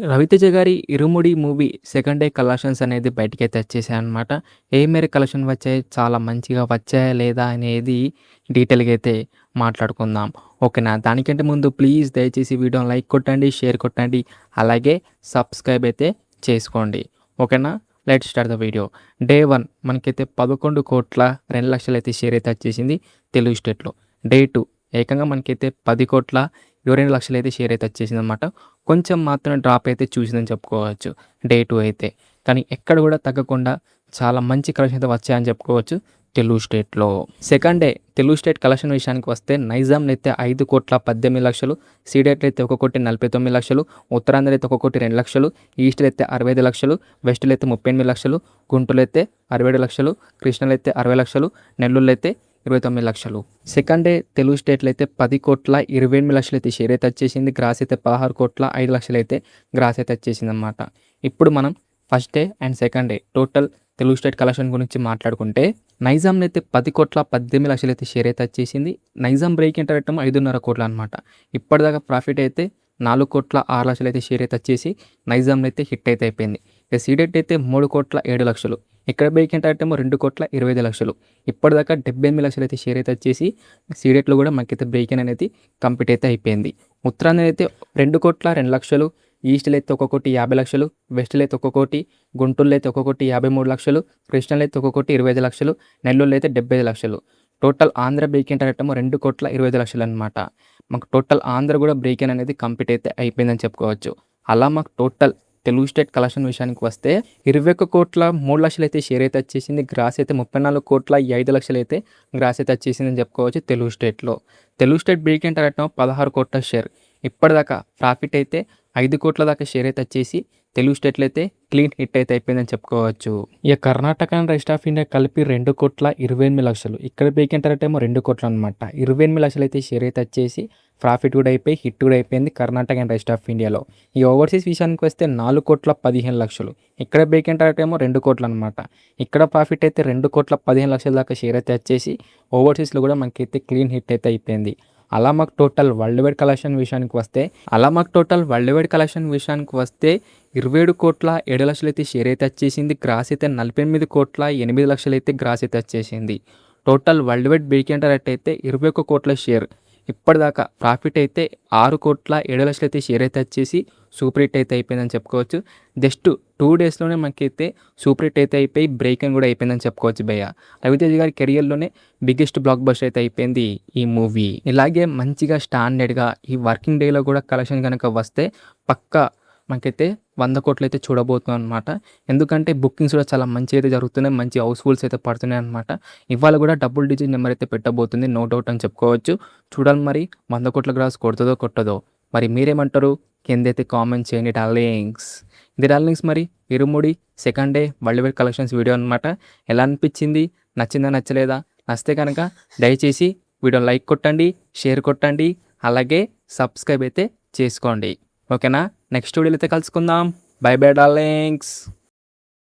రవితేజ గారి 'ఇరుముడి' movie second day collections అనేది బయటికైతే వచ్చేసాయన్నమాట. ఏ మేర కలెక్షన్ వచ్చాయి? చాలా మంచిగా వచ్చాయా? లేదా? అనేది డీటెయిల్‌గా అయితే మాట్లాడుకుందాం. ఓకేనా? దానికంటే ముందు ప్లీజ్ దయచేసి వీడియోని లైక్ కొట్టండి, షేర్ కొట్టండి, అలాగే సబ్స్క్రైబ్ అయితే చేసుకోండి. ఓకేనా? Let's start the video. Day 1 మనకైతే 11,02,00,000 అయితే షేర్ అయితే వచ్చేసింది తెలుగు స్టేట్‌లో. డే 2 ఏకంగా మనకైతే 10,22,00,000 అయితే షేర్ అయితే వచ్చేసిందనమాట. కొంచెం మాత్రం డ్రాప్ అయితే చూసిందని చెప్పుకోవచ్చు డే 2 అయితే. కానీ ఎక్కడ కూడా తగ్గకుండా చాలా మంచి కలెక్షన్ అయితే వచ్చాయని చెప్పుకోవచ్చు తెలుగు స్టేట్‌లో. Second day Telugu state collection విషయానికి వస్తే నైజాంలో అయితే 5,18,00,000, సీడెట్‌లో అయితే 1,49,00,000, ఉత్తరాంధ్రలో అయితే 1,02,00,000, ఈస్ట్‌లో అయితే 65,00,000, వెస్ట్‌లో అయితే 38,00,000, గుంటూరులో అయితే 67,00,000, కృష్ణాలో అయితే 60,00,000, నెల్లూరులో అయితే 29,00,000. సెకండ్ డే తెలుగు స్టేట్‌లో అయితే 10,28,00,000 అయితే షేర్ అయితే వచ్చేసింది. గ్రాస్ అయితే 16,05,00,000 అయితే గ్రాస్ అయితే వచ్చేసిందనమాట. ఇప్పుడు మనం first day and second day total Telugu state collection గురించి మాట్లాడుకుంటే నైజాంలో అయితే 10,18,00,000 అయితే షేర్ అయితే వచ్చేసింది. నైజాం బ్రేక్ ఇంటరటం 5.5 కోట్ల అనమాట. ఇప్పటిదాకా ప్రాఫిట్ అయితే 4,06,00,000 అయితే షేర్ అయితే వచ్చేసి నైజాంలో అయితే హిట్ అయితే అయిపోయింది. ఇక సీడెట్ అయితే 3,07,00,000. ఇక్కడ బ్రేక్ ఇంటరటం 2,25,00,000. ఇప్పటిదాకా 78,00,000 అయితే షేర్ అయితే వచ్చేసి సీడెట్‌లో కూడా మనకైతే బ్రేక్ ఇన్ అనేది కంప్లీట్ అయితే అయిపోయింది. ఉత్తరాంధ్ర అయితే 2,02,00,000, ఈస్ట్‌లో అయితే 1,50,00,000, వెస్ట్‌లో అయితే 1,00,00,000, గుంటూరులో అయితే 1,53,00,000, కృష్ణాలో అయితే 1,25,00,000, నెల్లూరులో అయితే 75,00,000. టోటల్ ఆంధ్ర బ్రేక్ ఇన్ రేటేమో 2,25,00,000 అనమాట. మాకు టోటల్ ఆంధ్ర కూడా బ్రేక్ ఇన్ అనేది కంప్లీట్ అయితే అయిపోయిందని చెప్పుకోవచ్చు. అలా మాకు టోటల్ తెలుగు స్టేట్ కలెక్షన్ విషయానికి వస్తే 21,03,00,000 అయితే షేర్ అయితే వచ్చేసింది. గ్రాస్ అయితే 34,05,00,000 అయితే గ్రాస్ అయితే వచ్చేసిందని చెప్పుకోవచ్చు తెలుగు స్టేట్‌లో. తెలుగు స్టేట్ బ్రేక్ ఇన్ రేటేమో 16 కోట్ల షేర్. ఇప్పటిదాకా ప్రాఫిట్ అయితే 5 కోట్ల దాకా షేర్ అయితే వచ్చేసి తెలుగు స్టేట్‌లో అయితే క్లీన్ హిట్ అయితే అయిపోయిందని చెప్పుకోవచ్చు. ఇక Karnataka and rest of India కలిపి 2,28,00,000. ఇక్కడ బ్రేక్ ఇన్ రేటేమో 2 కోట్లు అనమాట. 28,00,000 అయితే షేర్ అయితే వచ్చేసి ప్రాఫిట్ కూడా అయిపోయి హిట్ కూడా అయిపోయింది కర్ణాటక అండ్ రెస్ట్ ఆఫ్ ఇండియాలో. ఈ ఓవర్సీస్ విషయానికి వస్తే 4,15,00,000. ఇక్కడ బ్రేక్ ఇన్ రేటేమో 2 కోట్లు అనమాట. ఇక్కడ ప్రాఫిట్ అయితే 2,15,00,000 దాకా షేర్ అయితే వచ్చేసి ఓవర్సీస్లో కూడా మనకైతే క్లీన్ హిట్ అయితే అయిపోయింది. అలా మాకు టోటల్ వరల్డ్ వైడ్ కలెక్షన్ విషయానికి వస్తే 27,07,00,000 అయితే షేర్ అయితే వచ్చేసింది. గ్రాస్ అయితే 48,08,00,000 అయితే గ్రాస్ అయితే వచ్చేసింది. Total world wide break in rate అయితే 21 కోట్ల షేర్. ఇప్పటిదాకా ప్రాఫిట్ అయితే 6,07,00,000 అయితే షేర్ అయితే వచ్చేసి సూపర్ హిట్ అయితే అయిపోయిందని చెప్పుకోవచ్చు. జస్ట్ 2 డేస్‌లోనే మనకైతే సూపర్ హిట్ అయితే అయిపోయి బ్రేక్ ఇన్ కూడా అయిపోయిందని చెప్పుకోవచ్చు భయ్య. రవితేజ గారి కెరియర్‌లోనే బిగ్గెస్ట్ బ్లాక్ బస్టర్ అయితే అయిపోయింది ఈ మూవీ. ఇలాగే మంచిగా స్టాండర్డ్‌గా ఈ వర్కింగ్ డేలో కూడా కలెక్షన్ కనుక వస్తే పక్కా మనకైతే 100 కోట్లు అయితే చూడబోతున్నాం అనమాట. ఎందుకంటే బుకింగ్స్ కూడా చాలా మంచిగా అయితే జరుగుతున్నాయి. మంచి హౌస్‌ఫుల్స్ అయితే పడుతున్నాయి అనమాట. ఇవాళ కూడా డబుల్ డిజిట్ నెంబర్ అయితే పెట్టబోతుంది. నో డౌట్ అని చెప్పుకోవచ్చు. చూడాలి మరి 100 కోట్ల గ్రాస్ కొడతదో కొట్టదో. మరి మీరేమంటారు? కిందైతే కామెంట్ చేయండి డార్లింగ్స్. ఇది డార్లింగ్స్ మరి 'Irumudi' second day worldwide collections video అనమాట. ఎలా అనిపించింది? నచ్చిందా? నచ్చలేదా? నచ్చితే కనుక దయచేసి వీడియోని లైక్ కొట్టండి, షేర్ కొట్టండి, అలాగే సబ్స్క్రైబ్ అయితే చేసుకోండి. ఓకేనా? నెక్స్ట్ వీడియోలో అయితే కలుసుకుందాం. By by darlings.